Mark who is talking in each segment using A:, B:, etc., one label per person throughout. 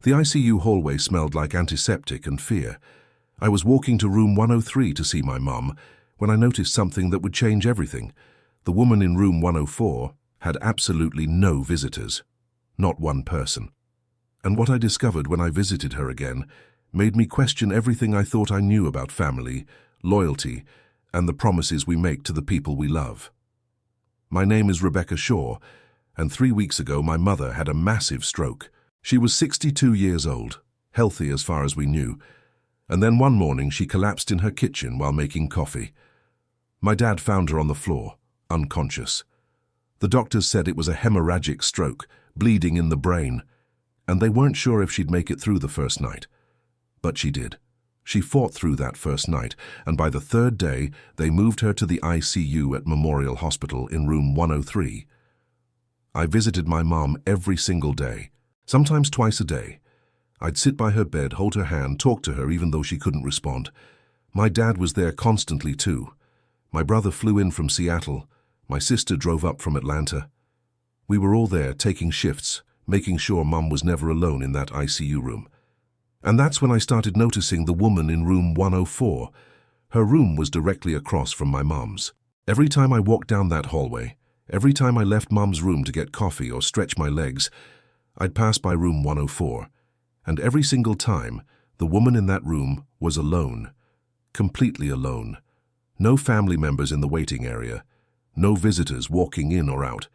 A: The ICU hallway smelled like antiseptic and fear. I was walking to room 103 to see my mum when I noticed something that would change everything. The woman in room 104 had absolutely no visitors. Not one person. And what I discovered when I visited her again made me question everything I thought I knew about family, loyalty, and the promises we make to the people we love. My name is Rebecca Shaw, and 3 weeks ago my mother had a massive stroke. She was 62 years old, healthy as far as we knew, and then one morning she collapsed in her kitchen while making coffee. My dad found her on the floor, unconscious. The doctors said it was a hemorrhagic stroke, bleeding in the brain, and they weren't sure if she'd make it through the first night. But she did. She fought through that first night, and by the third day, they moved her to the ICU at Memorial Hospital in room 103. I visited my mom every single day, sometimes twice a day. I'd sit by her bed, hold her hand, talk to her even though she couldn't respond. My dad was there constantly too. My brother flew in from Seattle. My sister drove up from Atlanta. We were all there taking shifts, making sure Mum was never alone in that ICU room. And that's when I started noticing the woman in room 104. Her room was directly across from my mum's. Every time I walked down that hallway, every time I left Mum's room to get coffee or stretch my legs, I'd pass by room 104. And every single time, the woman in that room was alone. Completely alone. No family members in the waiting area. No visitors walking in or out.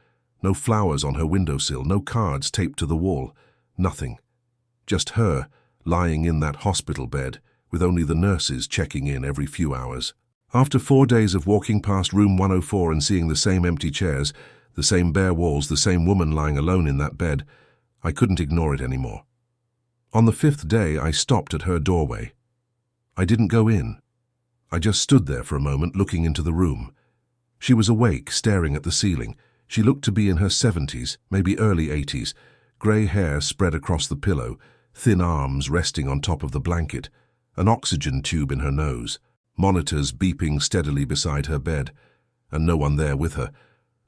A: No flowers on her windowsill, no cards taped to the wall. Nothing. Just her, lying in that hospital bed, with only the nurses checking in every few hours. After 4 days of walking past room 104 and seeing the same empty chairs, the same bare walls, the same woman lying alone in that bed, I couldn't ignore it anymore. On the 5th day, I stopped at her doorway. I didn't go in. I just stood there for a moment looking into the room. She was awake, staring at the ceiling. She looked to be in her 70s, maybe early 80s, grey hair spread across the pillow, thin arms resting on top of the blanket, an oxygen tube in her nose, monitors beeping steadily beside her bed, and no one there with her.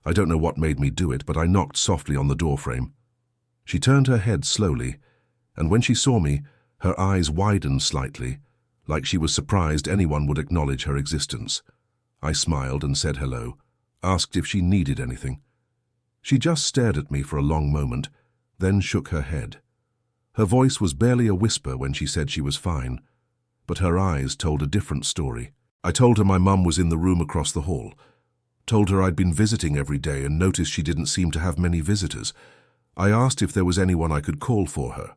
A: I don't know what made me do it, but I knocked softly on the doorframe. She turned her head slowly, and when she saw me, her eyes widened slightly, like she was surprised anyone would acknowledge her existence. I smiled and said hello, asked if she needed anything. She just stared at me for a long moment, then shook her head. Her voice was barely a whisper when she said she was fine, but her eyes told a different story. I told her my mum was in the room across the hall, told her I'd been visiting every day and noticed she didn't seem to have many visitors. I asked if there was anyone I could call for her.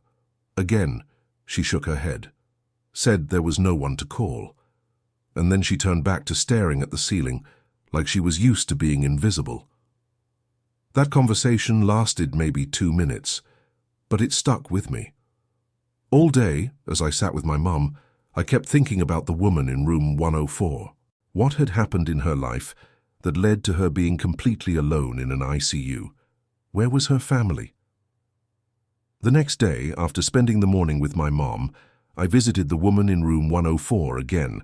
A: Again, she shook her head, said there was no one to call, and then she turned back to staring at the ceiling like she was used to being invisible. That conversation lasted maybe 2 minutes, but it stuck with me. All day, as I sat with my mum, I kept thinking about the woman in room 104. What had happened in her life that led to her being completely alone in an ICU? Where was her family? The next day, after spending the morning with my mom, I visited the woman in room 104 again.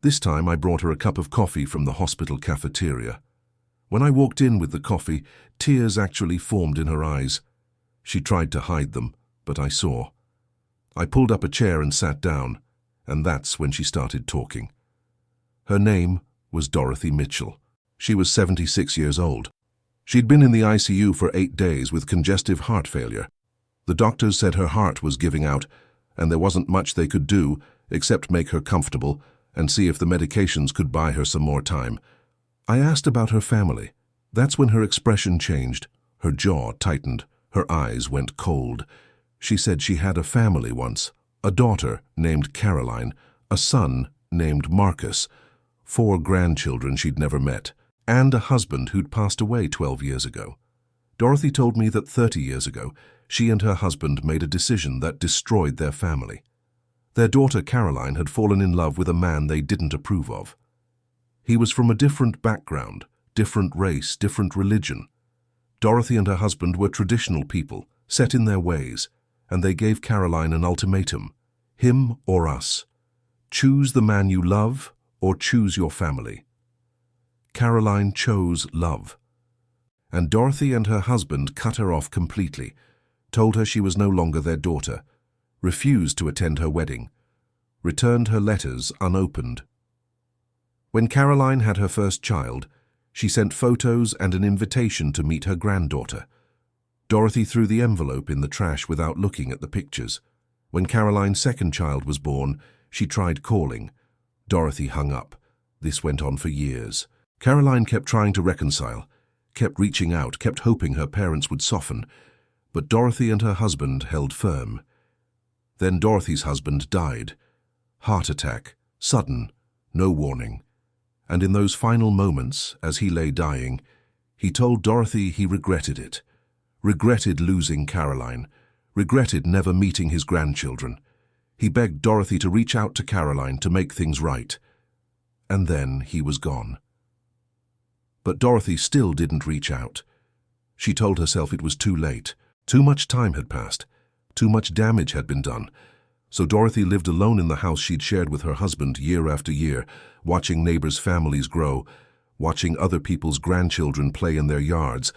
A: This time I brought her a cup of coffee from the hospital cafeteria. When I walked in with the coffee, tears actually formed in her eyes. She tried to hide them, but I saw. I pulled up a chair and sat down, and that's when she started talking. Her name was Dorothy Mitchell. She was 76 years old. She'd been in the ICU for 8 days with congestive heart failure. The doctors said her heart was giving out, and there wasn't much they could do except make her comfortable and see if the medications could buy her some more time. I asked about her family. That's when her expression changed. Her jaw tightened. Her eyes went cold. She said she had a family once, a daughter named Caroline, a son named Marcus, 4 grandchildren she'd never met, and a husband who'd passed away 12 years ago. Dorothy told me that 30 years ago, she and her husband made a decision that destroyed their family. Their daughter Caroline had fallen in love with a man they didn't approve of. He was from a different background, different race, different religion. Dorothy and her husband were traditional people, set in their ways, and they gave Caroline an ultimatum: him or us. Choose the man you love or choose your family. Caroline chose love. And Dorothy and her husband cut her off completely, told her she was no longer their daughter, refused to attend her wedding, returned her letters unopened. When Caroline had her first child, she sent photos and an invitation to meet her granddaughter. Dorothy threw the envelope in the trash without looking at the pictures. When Caroline's second child was born, she tried calling. Dorothy hung up. This went on for years. Caroline kept trying to reconcile, kept reaching out, kept hoping her parents would soften, but Dorothy and her husband held firm. Then Dorothy's husband died. Heart attack, sudden, no warning. And in those final moments, as he lay dying, he told Dorothy he regretted it. Regretted losing Caroline, regretted never meeting his grandchildren. He begged Dorothy to reach out to Caroline to make things right. And then he was gone. But Dorothy still didn't reach out. She told herself it was too late. Too much time had passed. Too much damage had been done. So Dorothy lived alone in the house she'd shared with her husband year after year, watching neighbors' families grow, watching other people's grandchildren play in their yards,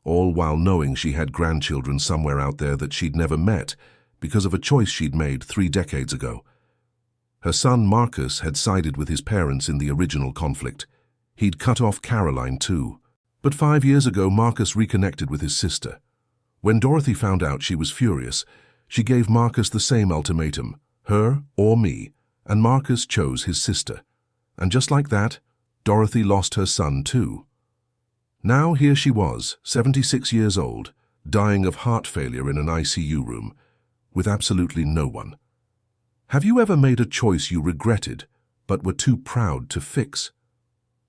A: all while knowing she had grandchildren somewhere out there that she'd never met because of a choice she'd made 3 decades ago. Her son Marcus had sided with his parents in the original conflict. He'd cut off Caroline too. But 5 years ago, Marcus reconnected with his sister. When Dorothy found out, she was furious. She gave Marcus the same ultimatum, her or me, and Marcus chose his sister. And just like that, Dorothy lost her son too. Now here she was, 76 years old, dying of heart failure in an ICU room, with absolutely no one. Have you ever made a choice you regretted, but were too proud to fix?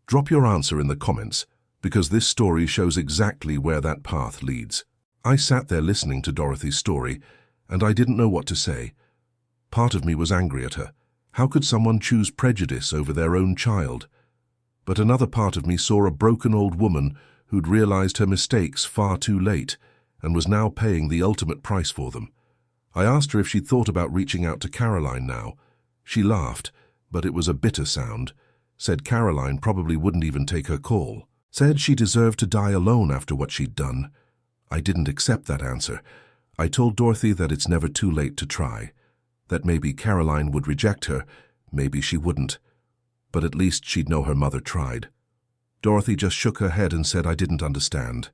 A: Drop your answer in the comments, because this story shows exactly where that path leads. I sat there listening to Dorothy's story, and I didn't know what to say. Part of me was angry at her. How could someone choose prejudice over their own child? But another part of me saw a broken old woman who'd realized her mistakes far too late and was now paying the ultimate price for them. I asked her if she'd thought about reaching out to Caroline now. She laughed, but it was a bitter sound. Said Caroline probably wouldn't even take her call. Said she deserved to die alone after what she'd done. I didn't accept that answer. I told Dorothy that it's never too late to try. That maybe Caroline would reject her, maybe she wouldn't. But at least she'd know her mother tried. Dorothy just shook her head and said I didn't understand.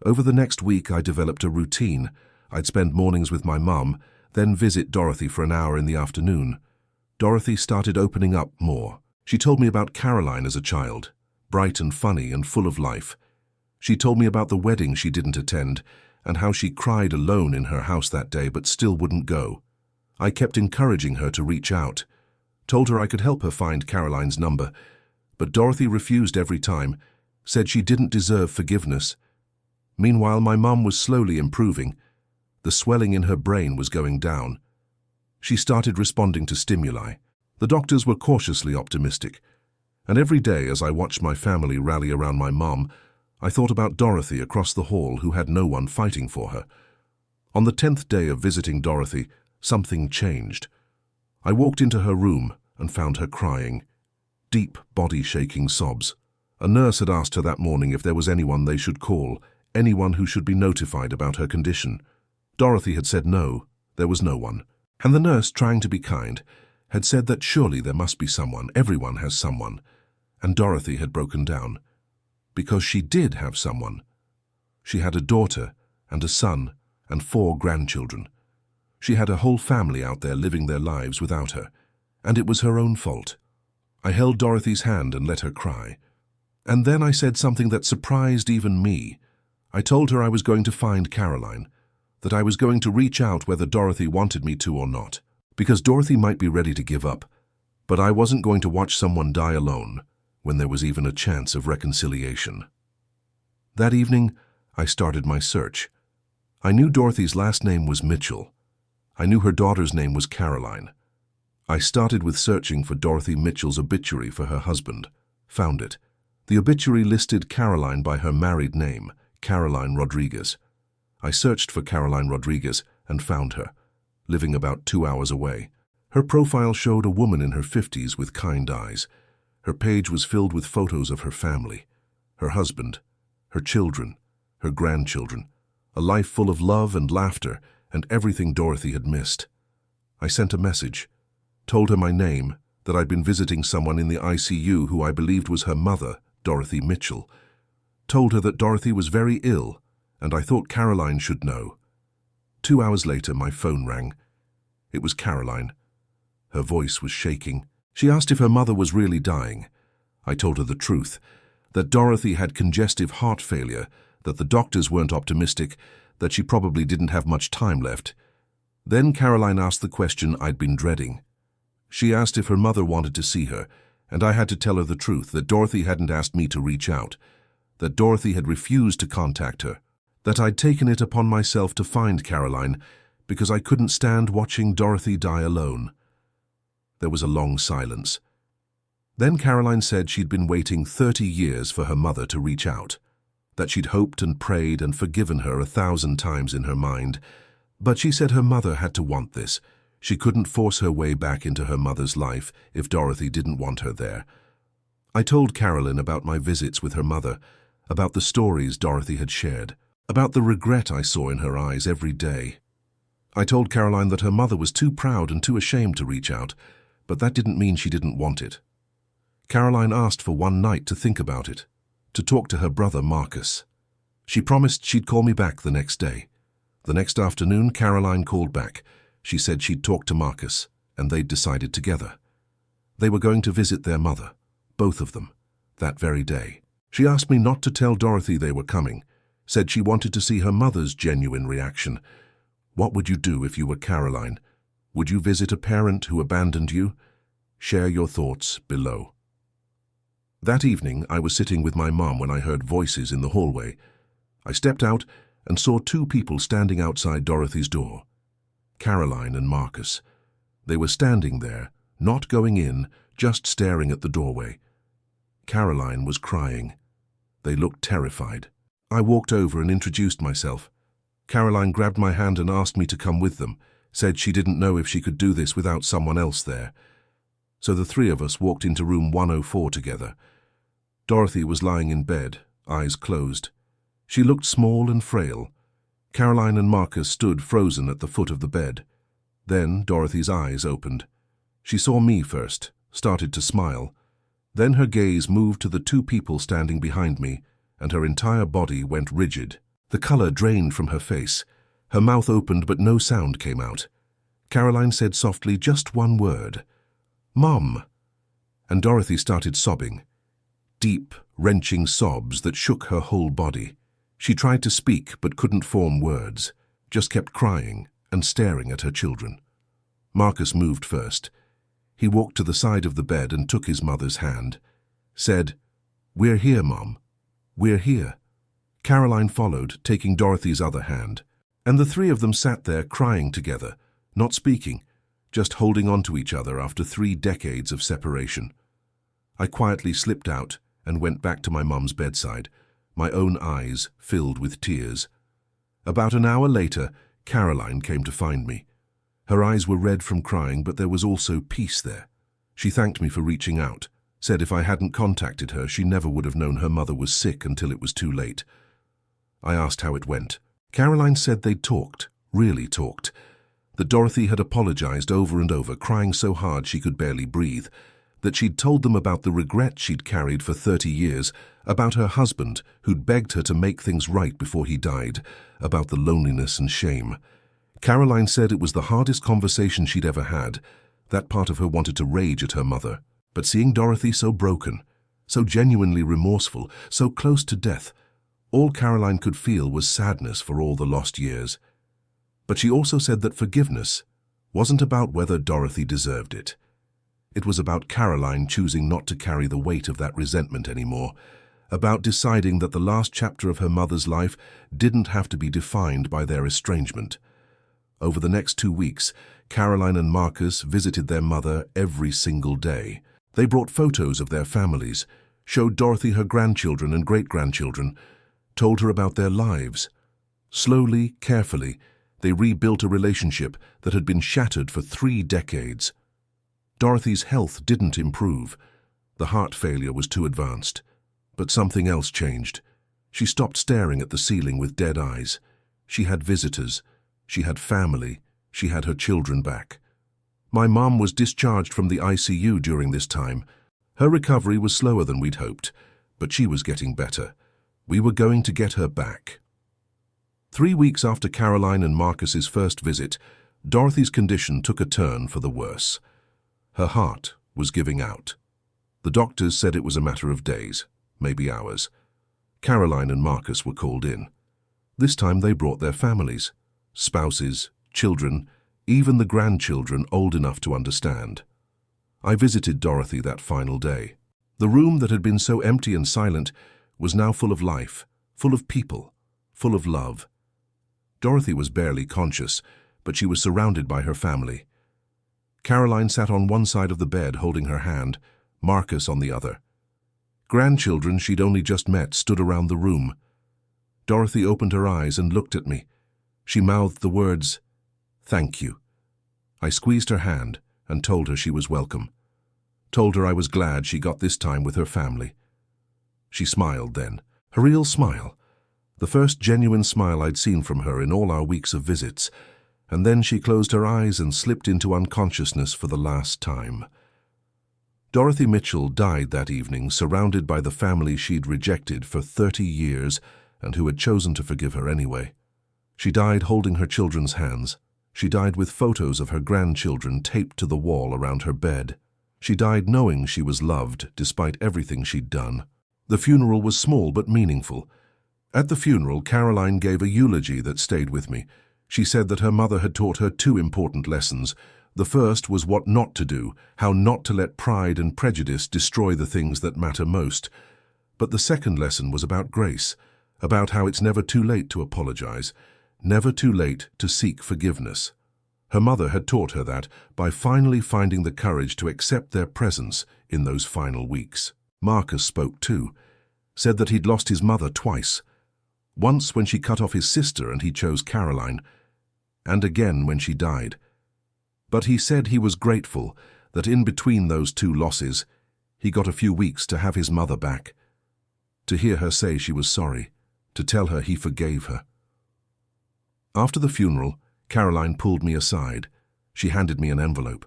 A: Over the next week, I developed a routine. I'd spend mornings with my mum, then visit Dorothy for an hour in the afternoon. Dorothy started opening up more. She told me about Caroline as a child, bright and funny and full of life. She told me about the wedding she didn't attend and how she cried alone in her house that day but still wouldn't go. I kept encouraging her to reach out, told her I could help her find Caroline's number, but Dorothy refused every time, said she didn't deserve forgiveness. Meanwhile, my mum was slowly improving. The swelling in her brain was going down. She started responding to stimuli. The doctors were cautiously optimistic. And every day as I watched my family rally around my mum, I thought about Dorothy across the hall who had no one fighting for her. On the 10th day of visiting Dorothy, something changed. I walked into her room and found her crying. Deep, body-shaking sobs. A nurse had asked her that morning if there was anyone they should call, anyone who should be notified about her condition. Dorothy had said no, there was no one. And the nurse, trying to be kind, had said that surely there must be someone, everyone has someone. And Dorothy had broken down. Because she did have someone. She had a daughter and a son and 4 grandchildren. She had a whole family out there living their lives without her, and it was her own fault. I held Dorothy's hand and let her cry. And then I said something that surprised even me. I told her I was going to find Caroline, that I was going to reach out whether Dorothy wanted me to or not, because Dorothy might be ready to give up, but I wasn't going to watch someone die alone when there was even a chance of reconciliation. That evening, I started my search. I knew Dorothy's last name was Mitchell. I knew her daughter's name was Caroline. I started with searching for Dorothy Mitchell's obituary for her husband. Found it. The obituary listed Caroline by her married name, Caroline Rodriguez. I searched for Caroline Rodriguez and found her, living about 2 hours away. Her profile showed a woman in her 50s with kind eyes. Her page was filled with photos of her family, her husband, her children, her grandchildren, a life full of love and laughter and everything Dorothy had missed. I sent a message, told her my name, that I'd been visiting someone in the ICU who I believed was her mother, Dorothy Mitchell. Told her that Dorothy was very ill, and I thought Caroline should know. 2 hours later, my phone rang. It was Caroline. Her voice was shaking. She asked if her mother was really dying. I told her the truth, that Dorothy had congestive heart failure, that the doctors weren't optimistic, that she probably didn't have much time left. Then Caroline asked the question I'd been dreading. She asked if her mother wanted to see her, and I had to tell her the truth, that Dorothy hadn't asked me to reach out, that Dorothy had refused to contact her, that I'd taken it upon myself to find Caroline because I couldn't stand watching Dorothy die alone. There was a long silence. Then Caroline said she'd been waiting 30 years for her mother to reach out, that she'd hoped and prayed and forgiven her 1,000 times in her mind, but she said her mother had to want this. She couldn't force her way back into her mother's life if Dorothy didn't want her there. I told Caroline about my visits with her mother, about the stories Dorothy had shared, about the regret I saw in her eyes every day. I told Caroline that her mother was too proud and too ashamed to reach out, but that didn't mean she didn't want it. Caroline asked for one night to think about it, to talk to her brother Marcus. She promised she'd call me back the next day. The next afternoon, Caroline called back. She said she'd talked to Marcus, and they'd decided together. They were going to visit their mother, both of them, that very day. She asked me not to tell Dorothy they were coming, said she wanted to see her mother's genuine reaction. What would you do if you were Caroline? Would you visit a parent who abandoned you? Share your thoughts below. That evening, I was sitting with my mom when I heard voices in the hallway. I stepped out and saw 2 people standing outside Dorothy's door, Caroline and Marcus. They were standing there, not going in, just staring at the doorway. Caroline was crying. They looked terrified. I walked over and introduced myself. Caroline grabbed my hand and asked me to come with them, said she didn't know if she could do this without someone else there. So the 3 of us walked into room 104 together. Dorothy was lying in bed, eyes closed. She looked small and frail. Caroline and Marcus stood frozen at the foot of the bed. Then Dorothy's eyes opened. She saw me first, started to smile. Then her gaze moved to the 2 people standing behind me, and her entire body went rigid. The color drained from her face. Her mouth opened, but no sound came out. Caroline said softly just one word, "Mom," and Dorothy started sobbing. Deep, wrenching sobs that shook her whole body. She tried to speak but couldn't form words, just kept crying and staring at her children. Marcus moved first. He walked to the side of the bed and took his mother's hand. Said, "We're here, Mom. We're here." Caroline followed, taking Dorothy's other hand. And the 3 of them sat there crying together, not speaking, just holding on to each other after 3 decades of separation. I quietly slipped out and went back to my mum's bedside, my own eyes filled with tears. About an hour later, Caroline came to find me. Her eyes were red from crying, but there was also peace there. She thanked me for reaching out, said if I hadn't contacted her, she never would have known her mother was sick until it was too late. I asked how it went. Caroline said they'd talked, really talked, that Dorothy had apologized over and over, crying so hard she could barely breathe, that she'd told them about the regret she'd carried for 30 years, about her husband who'd begged her to make things right before he died, about the loneliness and shame. Caroline said it was the hardest conversation she'd ever had. That part of her wanted to rage at her mother, but seeing Dorothy so broken, so genuinely remorseful, so close to death, all Caroline could feel was sadness for all the lost years. But she also said that forgiveness wasn't about whether Dorothy deserved it. It was about Caroline choosing not to carry the weight of that resentment anymore, about deciding that the last chapter of her mother's life didn't have to be defined by their estrangement. Over the next 2 weeks, Caroline and Marcus visited their mother every single day. They brought photos of their families, showed Dorothy her grandchildren and great-grandchildren, told her about their lives. Slowly, carefully, they rebuilt a relationship that had been shattered for 3 decades. Dorothy's health didn't improve. The heart failure was too advanced. But something else changed. She stopped staring at the ceiling with dead eyes. She had visitors. She had family. She had her children back. My mom was discharged from the ICU during this time. Her recovery was slower than we'd hoped, but she was getting better. We were going to get her back. 3 weeks after Caroline and Marcus's first visit, Dorothy's condition took a turn for the worse. Her heart was giving out. The doctors said it was a matter of days, maybe hours. Caroline and Marcus were called in. This time they brought their families, spouses, children, even the grandchildren old enough to understand. I visited Dorothy that final day. The room that had been so empty and silent was now full of life, full of people, full of love. Dorothy was barely conscious, but she was surrounded by her family. Caroline sat on one side of the bed holding her hand, Marcus on the other. Grandchildren she'd only just met stood around the room. Dorothy opened her eyes and looked at me. She mouthed the words, "Thank you." I squeezed her hand and told her she was welcome. Told her I was glad she got this time with her family. She smiled then, a real smile, the first genuine smile I'd seen from her in all our weeks of visits, and then she closed her eyes and slipped into unconsciousness for the last time. Dorothy Mitchell died that evening, surrounded by the family she'd rejected for 30 years and who had chosen to forgive her anyway. She died holding her children's hands. She died with photos of her grandchildren taped to the wall around her bed. She died knowing she was loved despite everything she'd done. The funeral was small but meaningful. At the funeral, Caroline gave a eulogy that stayed with me. She said that her mother had taught her 2 important lessons. The first was what not to do, how not to let pride and prejudice destroy the things that matter most. But the second lesson was about grace, about how it's never too late to apologize, never too late to seek forgiveness. Her mother had taught her that by finally finding the courage to accept their presence in those final weeks. Marcus spoke too, said that he'd lost his mother twice. Once when she cut off his sister and he chose Caroline, and again when she died. But he said he was grateful that in between those 2 losses, he got a few weeks to have his mother back, to hear her say she was sorry, to tell her he forgave her. After the funeral, Caroline pulled me aside. She handed me an envelope.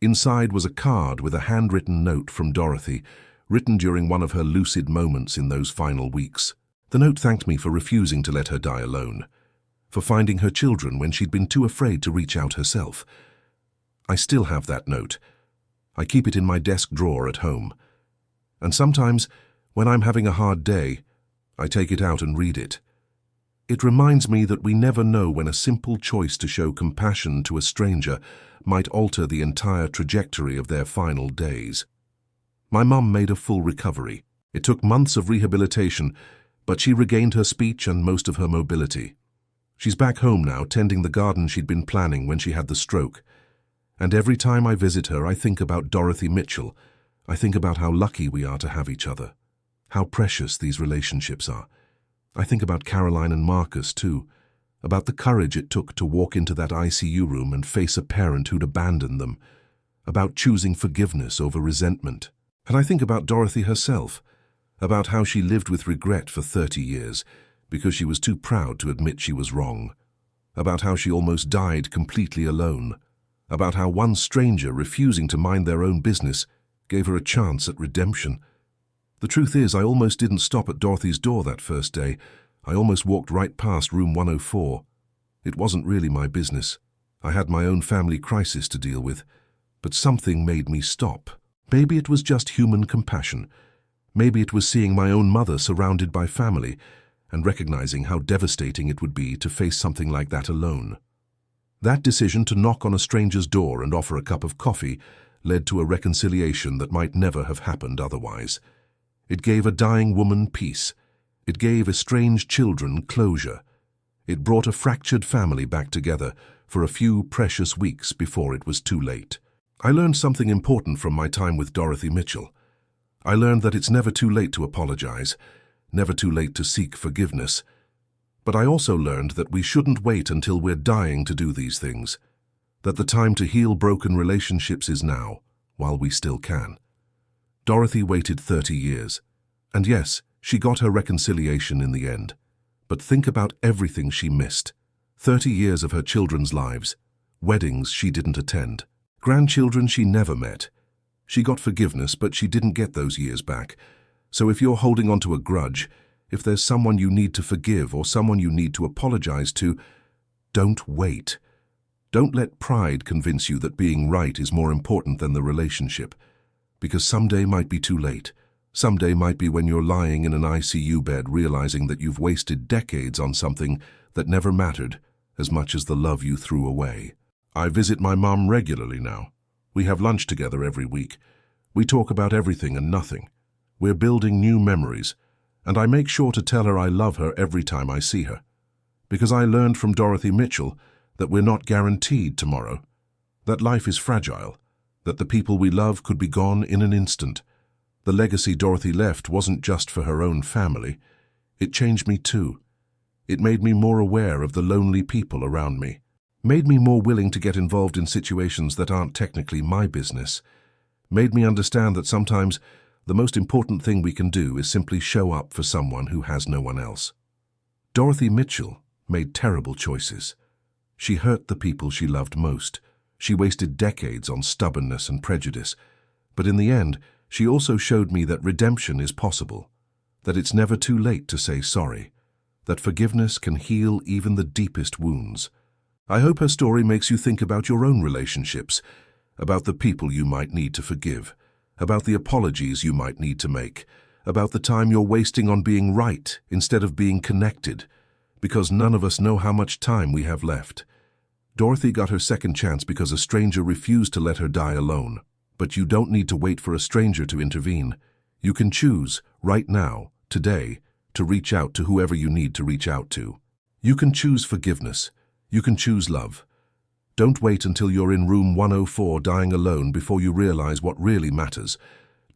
A: Inside was a card with a handwritten note from Dorothy, written during one of her lucid moments in those final weeks. The note thanked me for refusing to let her die alone, for finding her children when she'd been too afraid to reach out herself. I still have that note. I keep it in my desk drawer at home. And sometimes, when I'm having a hard day, I take it out and read it. It reminds me that we never know when a simple choice to show compassion to a stranger might alter the entire trajectory of their final days. My mum made a full recovery. It took months of rehabilitation, but she regained her speech and most of her mobility. She's back home now, tending the garden she'd been planning when she had the stroke. And every time I visit her, I think about Dorothy Mitchell. I think about how lucky we are to have each other, how precious these relationships are. I think about Caroline and Marcus, too, about the courage it took to walk into that ICU room and face a parent who'd abandoned them, about choosing forgiveness over resentment. And I think about Dorothy herself, about how she lived with regret for 30 years because she was too proud to admit she was wrong, about how she almost died completely alone, about how one stranger refusing to mind their own business gave her a chance at redemption. The truth is, I almost didn't stop at Dorothy's door that first day. I almost walked right past room 104. It wasn't really my business. I had my own family crisis to deal with. But something made me stop. Maybe it was just human compassion. Maybe it was seeing my own mother surrounded by family and recognizing how devastating it would be to face something like that alone. That decision to knock on a stranger's door and offer a cup of coffee led to a reconciliation that might never have happened otherwise. It gave a dying woman peace. It gave estranged children closure. It brought a fractured family back together for a few precious weeks before it was too late. I learned something important from my time with Dorothy Mitchell. I learned that it's never too late to apologize, never too late to seek forgiveness. But I also learned that we shouldn't wait until we're dying to do these things, that the time to heal broken relationships is now, while we still can. Dorothy waited 30 years, and yes, she got her reconciliation in the end. But think about everything she missed. 30 years of her children's lives, weddings she didn't attend, Grandchildren she never met. She got forgiveness, but she didn't get those years back. So if you're holding on to a grudge, if there's someone you need to forgive or someone you need to apologize to, don't wait. Don't let pride convince you that being right is more important than the relationship. Because someday might be too late. Someday might be when you're lying in an ICU bed realizing that you've wasted decades on something that never mattered as much as the love you threw away. I visit my mom regularly now. We have lunch together every week. We talk about everything and nothing. We're building new memories, and I make sure to tell her I love her every time I see her. Because I learned from Dorothy Mitchell that we're not guaranteed tomorrow, that life is fragile, that the people we love could be gone in an instant. The legacy Dorothy left wasn't just for her own family. It changed me too. It made me more aware of the lonely people around me, made me more willing to get involved in situations that aren't technically my business, made me understand that sometimes the most important thing we can do is simply show up for someone who has no one else. Dorothy Mitchell made terrible choices. She hurt the people she loved most. She wasted decades on stubbornness and prejudice. But in the end, she also showed me that redemption is possible, that it's never too late to say sorry, that forgiveness can heal even the deepest wounds. I hope her story makes you think about your own relationships, about the people you might need to forgive, about the apologies you might need to make, about the time you're wasting on being right instead of being connected, because none of us know how much time we have left. Dorothy got her second chance because a stranger refused to let her die alone. But you don't need to wait for a stranger to intervene. You can choose, right now, today, to reach out to whoever you need to reach out to. You can choose forgiveness. You can choose love. Don't wait until you're in room 104 dying alone before you realize what really matters.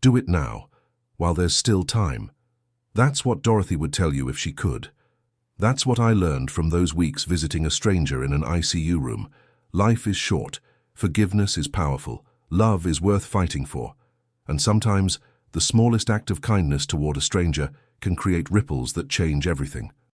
A: Do it now, while there's still time. That's what Dorothy would tell you if she could. That's what I learned from those weeks visiting a stranger in an ICU room. Life is short. Forgiveness is powerful. Love is worth fighting for. And sometimes, the smallest act of kindness toward a stranger can create ripples that change everything.